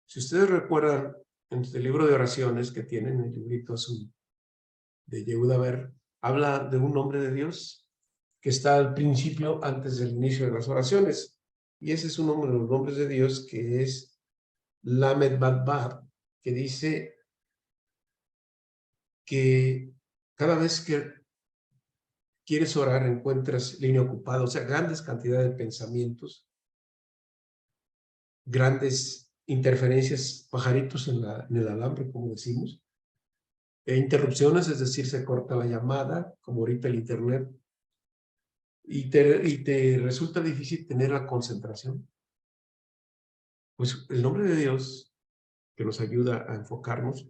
Si ustedes recuerdan, en el libro de oraciones que tienen, el librito azul de Yehuda Ver, habla de un nombre de Dios que está al principio, antes del inicio de las oraciones. Y ese es un nombre de los nombres de Dios que es Lamed Bad Bad, que dice que cada vez que quieres orar encuentras línea ocupada, o sea, grandes cantidades de pensamientos, grandes interferencias, pajaritos en el alambre, como decimos, interrupciones, es decir, se corta la llamada, como ahorita el internet, y te resulta difícil tener la concentración. Pues el nombre de Dios que nos ayuda a enfocarnos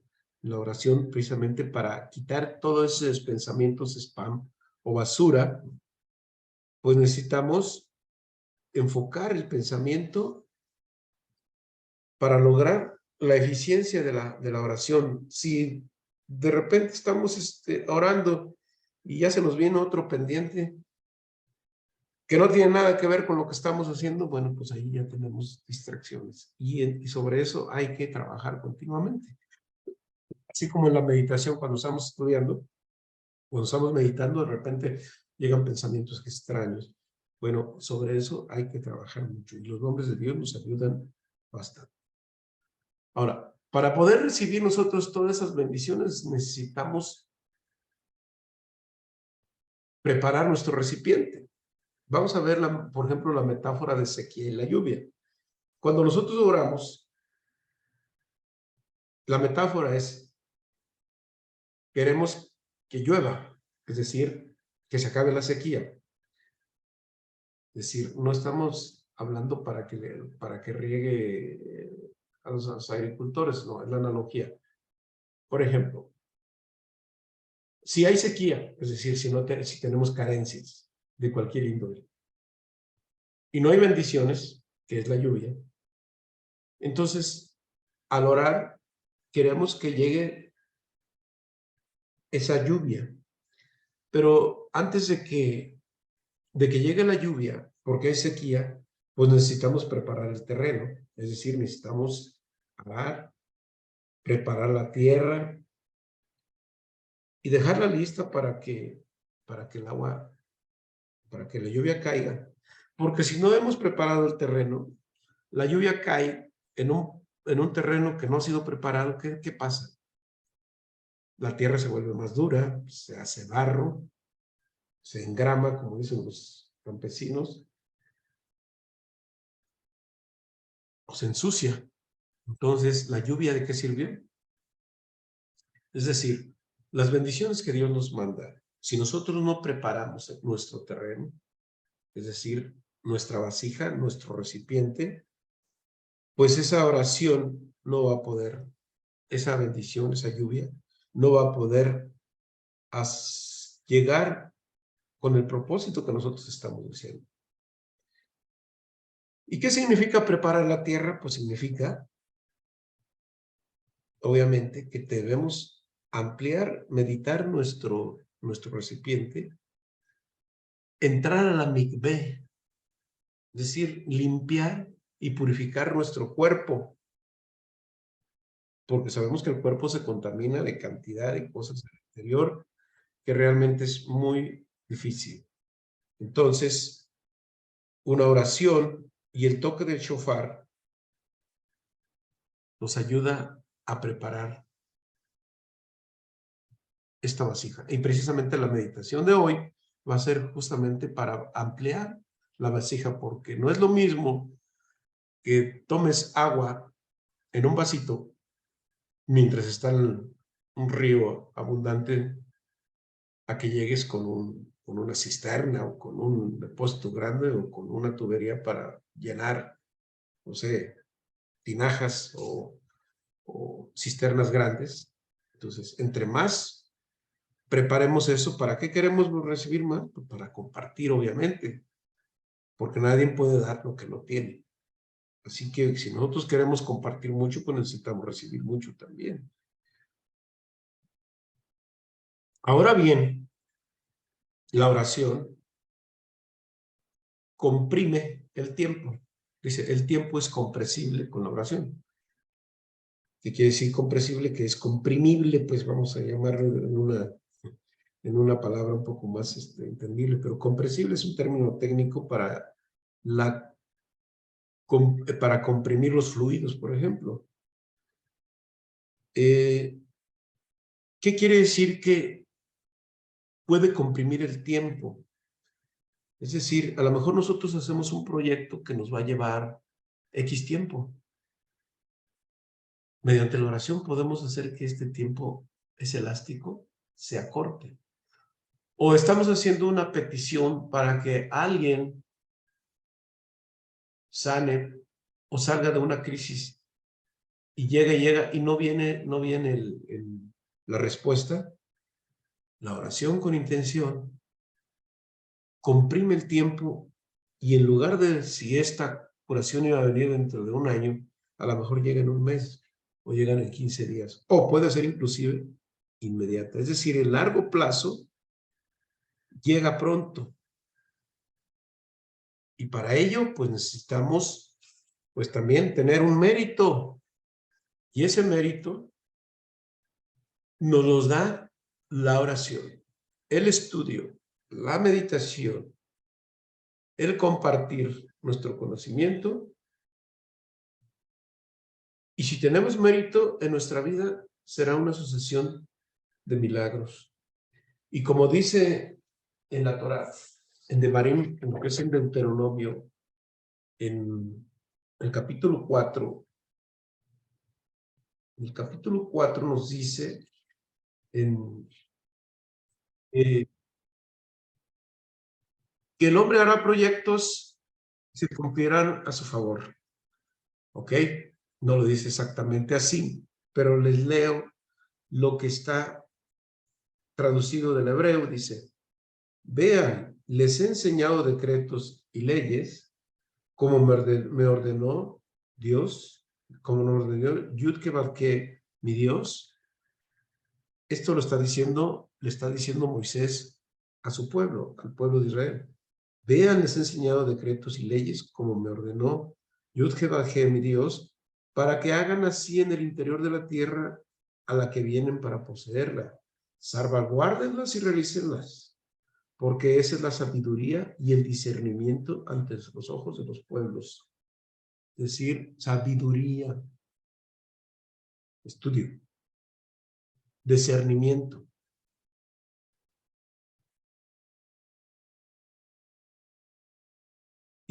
en la oración precisamente para quitar todos esos pensamientos spam o basura, pues necesitamos enfocar el pensamiento para lograr la eficiencia de la oración. Si de repente estamos orando y ya se nos viene otro pendiente que no tiene nada que ver con lo que estamos haciendo, bueno, pues ahí ya tenemos distracciones. Y sobre eso hay que trabajar continuamente. Así como en la meditación, cuando estamos estudiando, cuando estamos meditando, de repente llegan pensamientos extraños. Bueno, sobre eso hay que trabajar mucho y los nombres de Dios nos ayudan bastante. Ahora, para poder recibir nosotros todas esas bendiciones, necesitamos preparar nuestro recipiente. Vamos a ver, por ejemplo, la metáfora de sequía y la lluvia. Cuando nosotros oramos, la metáfora es, queremos que llueva, es decir, que se acabe la sequía. Es decir, no estamos hablando para que riegue a los agricultores, no, es la analogía. Por ejemplo, si hay sequía, es decir, si tenemos carencias de cualquier índole, y no hay bendiciones, que es la lluvia, entonces, al orar, queremos que llegue esa lluvia. Pero antes de que llegue la lluvia, porque hay sequía, pues necesitamos preparar el terreno. Es decir, necesitamos arar, preparar la tierra y dejarla lista para que el agua, para que la lluvia caiga. Porque si no hemos preparado el terreno, la lluvia cae en un terreno que no ha sido preparado. ¿Qué pasa? La tierra se vuelve más dura, se hace barro, se engrama, como dicen los campesinos, o se ensucia. Entonces, ¿la lluvia de qué sirvió? Es decir, las bendiciones que Dios nos manda, si nosotros no preparamos nuestro terreno, es decir, nuestra vasija, nuestro recipiente, pues esa oración no va a poder, esa bendición, esa lluvia, no va a poder llegar con el propósito que nosotros estamos diciendo. ¿Y qué significa preparar la tierra? Pues significa, obviamente, que debemos ampliar, meditar nuestro recipiente, entrar a la mikveh, es decir, limpiar y purificar nuestro cuerpo, porque sabemos que el cuerpo se contamina de cantidad de cosas del exterior que realmente es muy difícil. Entonces, una oración y el toque del shofar nos ayuda a preparar esta vasija. Y precisamente la meditación de hoy va a ser justamente para ampliar la vasija, porque no es lo mismo que tomes agua en un vasito mientras está un río abundante, a que llegues con una cisterna o con un depósito grande o con una tubería para llenar, no sé, tinajas o cisternas grandes. Entonces, entre más preparemos eso, ¿para qué queremos recibir más? Pues para compartir, obviamente, porque nadie puede dar lo que no tiene. Así que si nosotros queremos compartir mucho, pues necesitamos recibir mucho también. Ahora bien, la oración comprime el tiempo. Dice, el tiempo es compresible con la oración. ¿Qué quiere decir compresible? Que es comprimible, pues vamos a llamarlo en una palabra un poco más entendible, pero compresible es un término técnico para comprimir los fluidos, por ejemplo. ¿Qué quiere decir que puede comprimir el tiempo? Es decir, a lo mejor nosotros hacemos un proyecto que nos va a llevar X tiempo. Mediante la oración podemos hacer que este tiempo es elástico, se acorte. O estamos haciendo una petición para que alguien sane o salga de una crisis y llega, y no viene la respuesta, la oración con intención comprime el tiempo y en lugar de si esta curación iba a venir dentro de un año, a lo mejor llega en un mes o llegan en 15 días o puede ser inclusive inmediata. Es decir, el largo plazo llega pronto y para ello pues necesitamos pues también tener un mérito y ese mérito nos los da la oración, el estudio, la meditación, el compartir nuestro conocimiento. Y si tenemos mérito en nuestra vida, será una sucesión de milagros. Y como dice en la Torá, en Devarim, en lo que es en Deuteronomio, en el capítulo 4, el capítulo 4 nos dice eh, que el hombre hará proyectos que se cumplirán a su favor. ¿Ok? No lo dice exactamente así, pero les leo lo que está traducido del hebreo. Dice, vean, les he enseñado decretos y leyes como me ordenó Dios, como nos ordenó Yud-Ke-Vav-Ke, mi Dios. Esto lo está diciendo, le está diciendo Moisés a su pueblo, al pueblo de Israel. Vean, les he enseñado decretos y leyes como me ordenó Yud-Ke-Vav-Ke, mi Dios, para que hagan así en el interior de la tierra a la que vienen para poseerla. Salvaguárdenlas y realícenlas, porque esa es la sabiduría y el discernimiento ante los ojos de los pueblos. Es decir, sabiduría, estudio, discernimiento.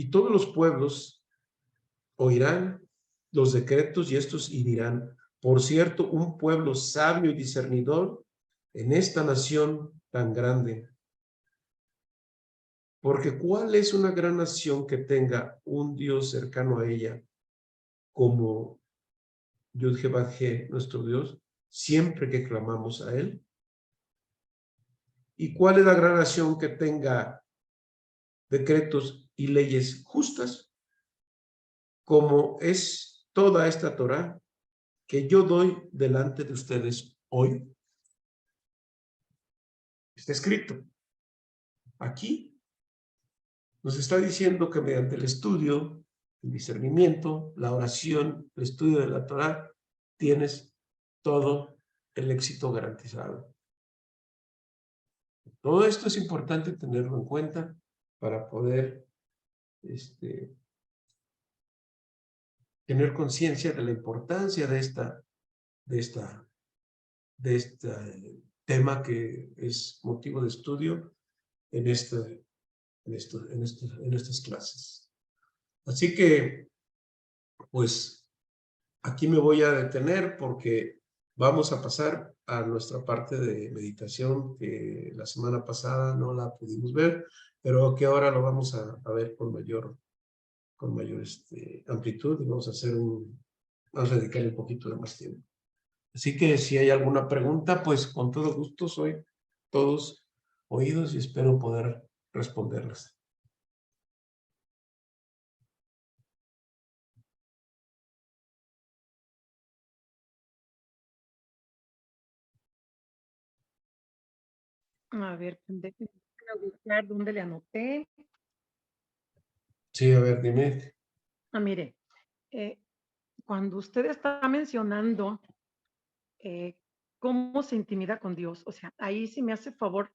Y todos los pueblos oirán los decretos y estos y dirán, por cierto, un pueblo sabio y discernidor en esta nación tan grande. Porque ¿cuál es una gran nación que tenga un Dios cercano a ella como Yud-Ke-Vav-Ke, nuestro Dios, siempre que clamamos a Él? ¿Y cuál es la gran nación que tenga decretos y leyes justas, como es toda esta Torá que yo doy delante de ustedes hoy? Está escrito. Aquí nos está diciendo que mediante el estudio, el discernimiento, la oración, el estudio de la Torá, tienes todo el éxito garantizado. Todo esto es importante tenerlo en cuenta para poder tener conciencia de la importancia de este tema que es motivo de estudio en estas clases. Así que, pues, aquí me voy a detener porque vamos a pasar a nuestra parte de meditación que la semana pasada no la pudimos ver, pero que ahora lo vamos a ver con mayor amplitud y vamos a dedicarle un poquito de más tiempo. Así que si hay alguna pregunta, pues con todo gusto soy todos oídos y espero poder responderlas. A ver, déjenme buscar dónde le anoté. Sí, a ver, dime. Mire, cuando usted está mencionando cómo se intimida con Dios, o sea, ahí sí me hace favor,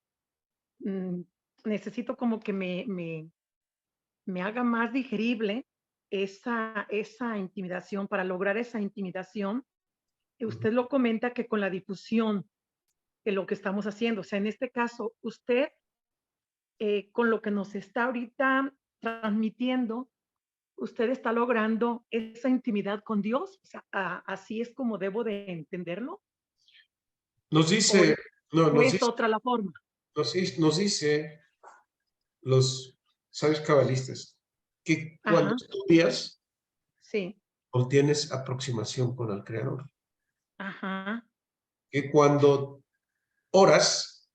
necesito como que me haga más digerible esa intimidación. Para lograr esa intimidación, usted lo comenta que con la difusión de lo que estamos haciendo, o sea, en este caso, usted con lo que nos está ahorita transmitiendo, usted está logrando esa intimidad con Dios, o sea, así es como debo de entenderlo. Nos O, dice, no, o es otra la forma. nos dice los sabios cabalistas que cuando Ajá, estudias, sí. obtienes aproximación con el Creador. Ajá. Que cuando oras,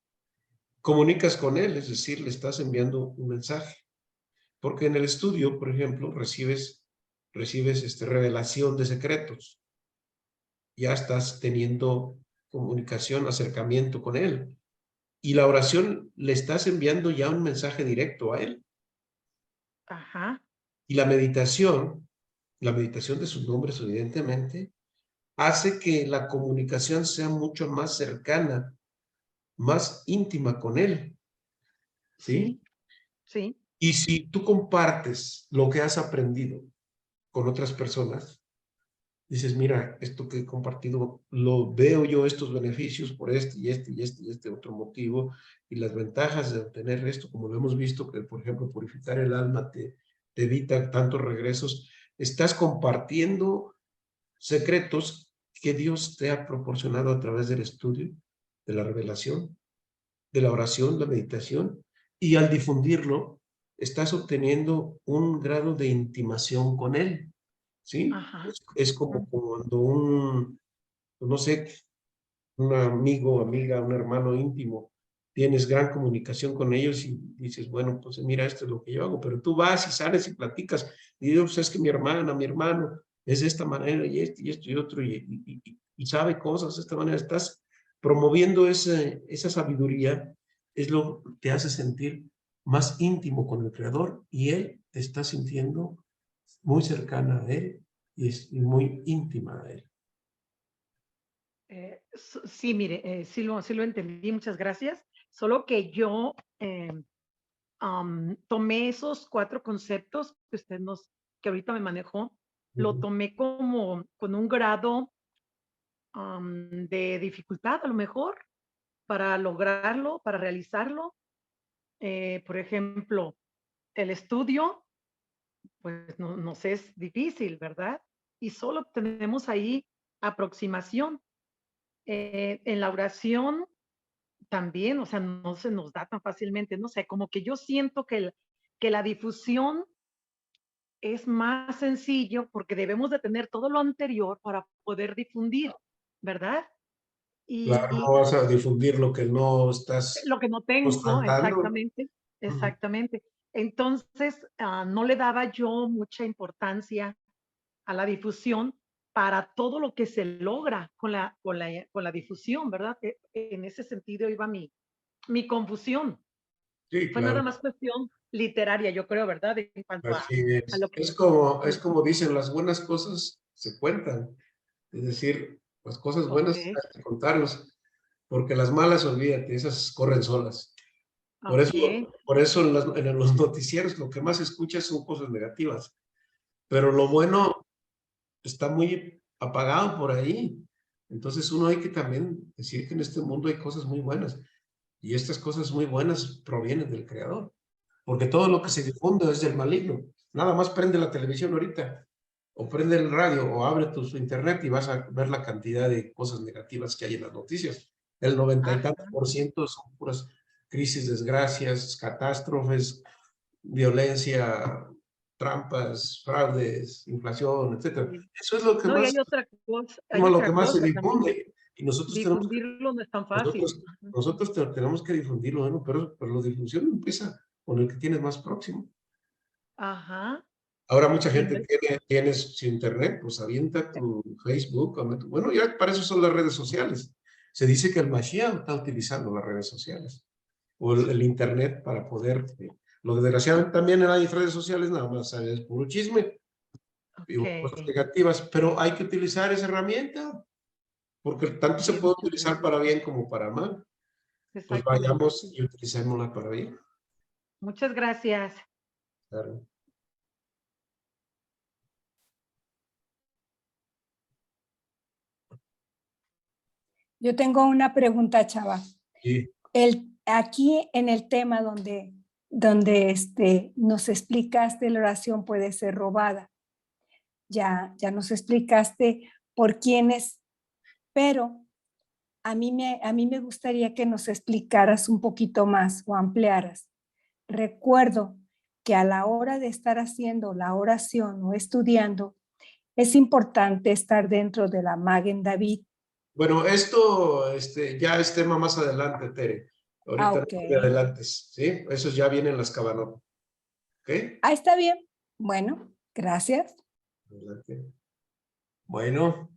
comunicas con Él, es decir, le estás enviando un mensaje. Porque en el estudio, por ejemplo, recibes revelación de secretos. Ya estás teniendo comunicación, acercamiento con Él. Y la oración le estás enviando ya un mensaje directo a Él. Ajá. Y la meditación de sus nombres, evidentemente, hace que la comunicación sea mucho más cercana, más íntima con Él. ¿Sí? Sí, sí. Y si tú compartes lo que has aprendido con otras personas, dices, mira, esto que he compartido, lo veo yo, estos beneficios por este y este y este y este otro motivo, y las ventajas de obtener esto, como lo hemos visto, que por ejemplo purificar el alma te evita tantos regresos, estás compartiendo secretos que Dios te ha proporcionado a través del estudio, de la revelación, de la oración, la meditación, y al difundirlo, estás obteniendo un grado de intimación con Él, ¿sí? Ajá. Es como cuando no sé, un amigo, amiga, un hermano íntimo, tienes gran comunicación con ellos y dices, bueno, pues mira, esto es lo que yo hago, pero tú vas y sales y platicas, y dices, pues es que mi hermana, mi hermano, es de esta manera y esto y otro, y sabe cosas de esta manera, estás promoviendo esa sabiduría, es lo que te hace sentir más íntimo con el Creador y Él te está sintiendo muy cercana a Él y es muy íntima a Él. Sí, mire, sí lo entendí, muchas gracias. Solo que yo tomé esos 4 conceptos que que ahorita me manejó, lo Ujú. tomé como con un grado de dificultad, a lo mejor, para lograrlo, para realizarlo. Por ejemplo, el estudio, pues nos es difícil, ¿verdad? Y solo tenemos ahí aproximación. En la oración también, o sea, no se nos da tan fácilmente, no sé, como que yo siento que la difusión es más sencillo porque debemos de tener todo lo anterior para poder difundir, ¿verdad? Claro, Y no vas a difundir lo que no estás lo que no tengo, constatando. exactamente, Ujú. exactamente. Entonces, no le daba yo mucha importancia a la difusión para todo lo que se logra con la difusión, ¿verdad? En ese sentido iba mi confusión. Sí, Fue nada claro, más cuestión literaria, yo creo, ¿verdad? En cuanto así a lo es. que... Es Mm, como dicen, las buenas cosas se cuentan. Es decir, las cosas ok, buenas hay que contarlas, porque las malas, olvídate, esas corren solas. Por eso, ok, por eso en los noticieros lo que más se escucha son cosas negativas, pero lo bueno está muy apagado por ahí. Entonces uno hay que también decir que en este mundo hay cosas muy buenas. Y estas cosas muy buenas provienen del Creador, porque todo lo que ah, se difunde es del maligno. Nada más prende la televisión ahorita, o prende el radio, o abre tu internet y vas a ver la cantidad de cosas negativas que hay en las noticias. El 90 y tantos ajá, por ciento son puras crisis, desgracias, catástrofes, violencia, trampas, fraudes, inflación, etcétera. sí. Eso es No, y hay lo que otra más se cosa también, difunde. Y difundirlo no es tan fácil. nosotros, Ajá. tenemos que difundirlo, ¿no? Pero la difusión empieza con el que tienes más próximo. Ajá, Ahora mucha sí, gente tiene su internet, pues avienta tu Facebook, bueno, ya para eso son las redes sociales. Se dice que el Mashiach está utilizando las redes sociales o el internet para poder, lo desgraciadamente también hay redes sociales, nada más es puro chisme y cosas ok, negativas, pero hay que utilizar esa herramienta, porque tanto se sí, puede muchas utilizar gracias. para bien como para mal. Pues Exactamente, vayamos sí. y utilicémosla para bien. Muchas gracias. Claro. Yo tengo una pregunta, Chava. Sí. Aquí en el tema donde nos explicaste la oración puede ser robada, ya nos explicaste por quiénes, pero a mí me gustaría que nos explicaras un poquito más o ampliaras. Recuerdo que a la hora de estar haciendo la oración o estudiando, es importante estar dentro de la Magen David. Bueno, esto ya es tema más adelante, Tere. Ahorita Ok. no me adelantes, ¿sí? Eso ya viene en las cabanot. ¿Ok? Está bien. Bueno, gracias. Adelante. Bueno,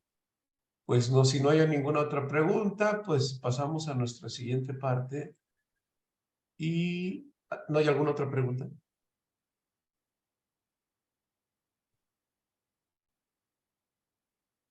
pues no, si no hay ninguna otra pregunta, pues pasamos a nuestra siguiente parte. ¿Y no hay alguna otra pregunta?